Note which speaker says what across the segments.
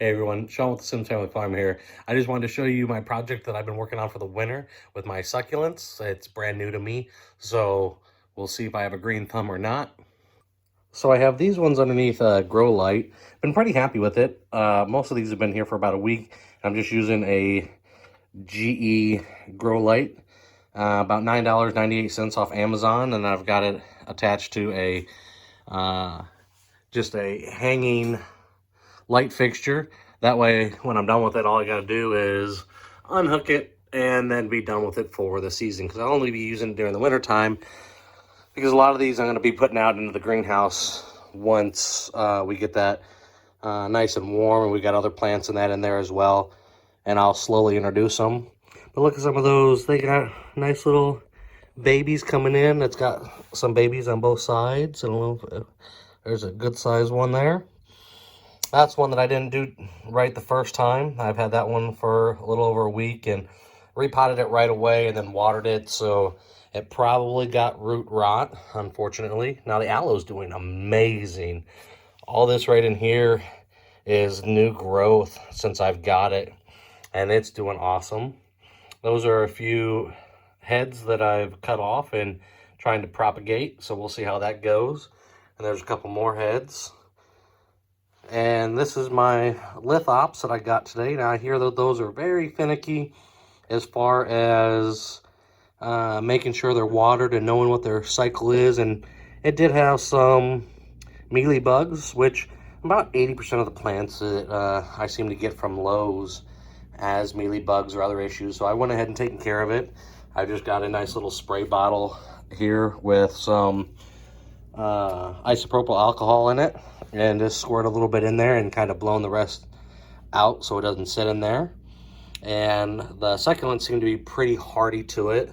Speaker 1: Hey everyone, Sean with the Sims Family Farm here. I just wanted to show you my project that I've been working on for the winter with my succulents. It's brand new to me, so we'll see if I have a green thumb or not. So I have these ones underneath grow light. Been pretty happy with it. Most of these have been here for about a week. I'm just using a GE grow light, about $9.98 off Amazon, and I've got it attached to a just a hanging light fixture. That way, when I'm done with it, all I gotta do is unhook it and then be done with it for the season. Because I'll only be using it during the winter time. Because a lot of these I'm gonna be putting out into the greenhouse once we get that nice and warm, and we got other plants in there as well. And I'll slowly introduce them. But look at some of those. They got nice little babies coming in. It's got some babies on both sides. I don't know if there's a good size one there. That's one that I didn't do right the first time. I've had that one for a little over a week and repotted it right away and then watered it. So it probably got root rot, unfortunately. Now the aloe's doing amazing. All this right in here is new growth since I've got it, and it's doing awesome. Those are a few heads that I've cut off and trying to propagate. So we'll see how that goes. And there's a couple more heads. And this is my lithops that I got today. Now I hear that those are very finicky as far as making sure they're watered and knowing what their cycle is. And it did have some mealy bugs, which about 80% of the plants that I seem to get from Lowe's as mealy bugs or other issues. So I went ahead and taken care of it. I just got a nice little spray bottle here with some isopropyl alcohol in it, and just squirt a little bit in there and kind of blown the rest out so it doesn't sit in there. And the succulents seem to be pretty hardy to it.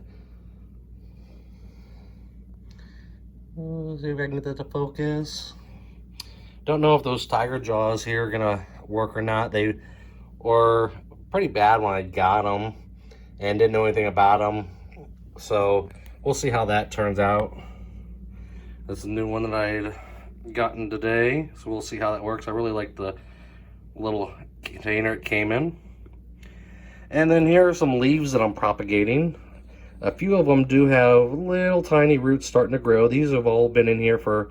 Speaker 1: Let's see if I can get that to focus. Don't know if those tiger jaws here are gonna work or not. They were pretty bad when I got them and didn't know anything about them, so we'll see how that turns out. That's a new one that I'd gotten today, so we'll see how that works. I really like the little container it came in. And then here are some leaves that I'm propagating. A few of them do have little tiny roots starting to grow. These have all been in here for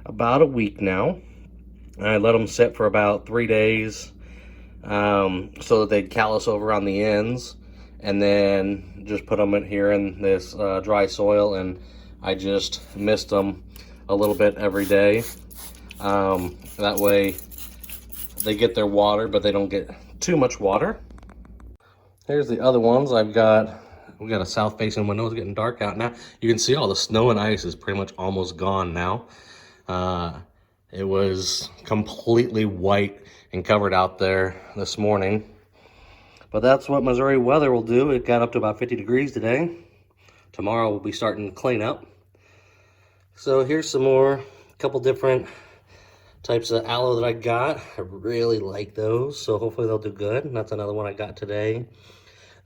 Speaker 1: about a week now. I let them sit for about 3 days so that they'd callus over on the ends, and then just put them in here in this dry soil, and I just mist them a little bit every day. That way they get their water, but they don't get too much water. Here's the other ones. We got a south facing window. It's getting dark out now. You can see all the snow and ice is pretty much almost gone now. It was completely white and covered out there this morning. But that's what Missouri weather will do. It got up to about 50 degrees today. Tomorrow we'll be starting to clean up. So here's some more, a couple different types of aloe that I got. I really like those, so hopefully they'll do good. And that's another one I got today.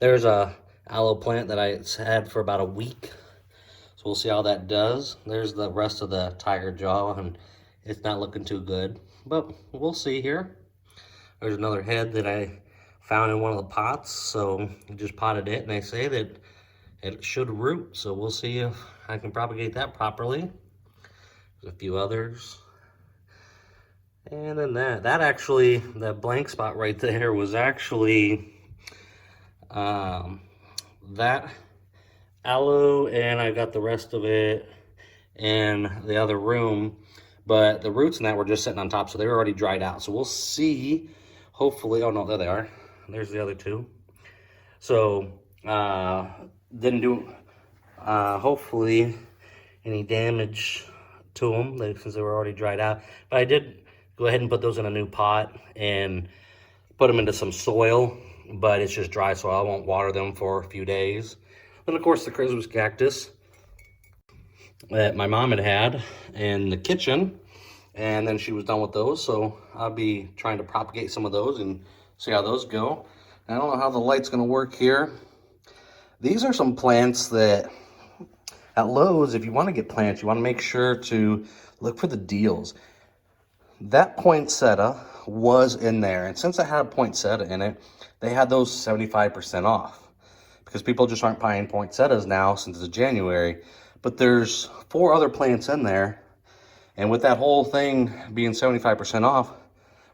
Speaker 1: There's a aloe plant that I had for about a week, so we'll see how that does. There's the rest of the tiger jaw, and it's not looking too good, but we'll see here. There's another head that I found in one of the pots, so I just potted it, and they say that it should root, so we'll see if I can propagate that properly. There's a few others. And then that actually, that blank spot right there was actually that aloe, and I got the rest of it in the other room, but the roots in that were just sitting on top, so they were already dried out. So we'll see, hopefully. Oh no, there they are. There's the other two. So didn't do hopefully any damage to them since they were already dried out. But I did go ahead and put those in a new pot and put them into some soil, but it's just dry, so I won't water them for a few days. Then of course the Christmas cactus that my mom had in the kitchen, and then she was done with those, so I'll be trying to propagate some of those and see how those go. I don't know how the light's going to work here. These are some plants that at Lowe's, if you want to get plants, you want to make sure to look for the deals. that poinsettia was in there. And since I had a poinsettia in it, they had those 75% off. Because people just aren't buying poinsettias now since it's January. But there's 4 other plants in there. And with that whole thing being 75% off,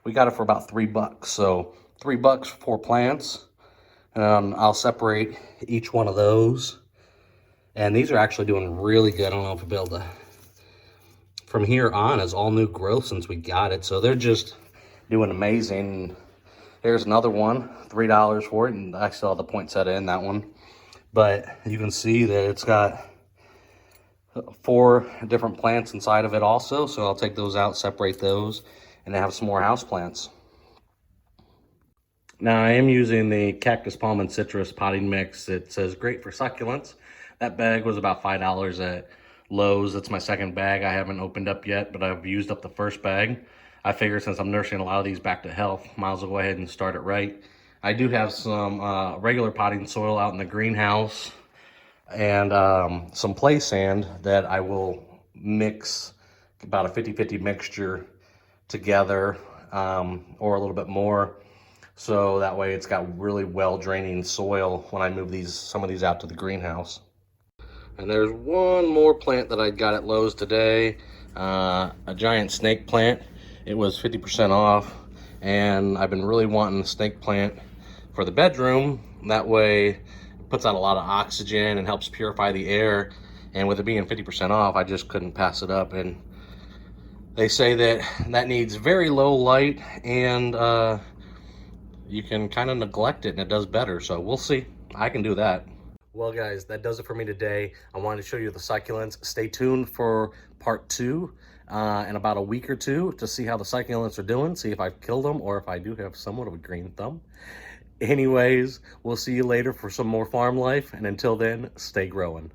Speaker 1: we got it for about $3. So $3 for 4 plants. I'll separate each one of those. And these are actually doing really good. I don't know if I'll be able to. From here on is all new growth since we got it. So they're just doing amazing. Here's another one, $3 for it. And I still have the poinsettia in that one. But you can see that it's got 4 different plants inside of it also. So I'll take those out, separate those, and have some more house plants. Now I am using the Cactus Palm and Citrus potting mix. It says great for succulents. That bag was about $5 at Lowe's. That's my second bag. I haven't opened up yet, but I've used up the first bag. I figure since I'm nursing a lot of these back to health, might as well go ahead and start it right. I do have some regular potting soil out in the greenhouse and some play sand that I will mix about a 50-50 mixture together or a little bit more. So that way it's got really well draining soil when I move some of these out to the greenhouse. And there's one more plant that I got at Lowe's today, a giant snake plant. It was 50% off, and I've been really wanting a snake plant for the bedroom. That way it puts out a lot of oxygen and helps purify the air. And with it being 50% off, I just couldn't pass it up. And they say that needs very low light, and you can kind of neglect it and it does better. So we'll see. I can do that. Well, guys, that does it for me today. I wanted to show you the succulents. Stay tuned for part 2 in about a week or 2 to see how the succulents are doing, see if I've killed them or if I do have somewhat of a green thumb. Anyways, we'll see you later for some more farm life. And until then, stay growing.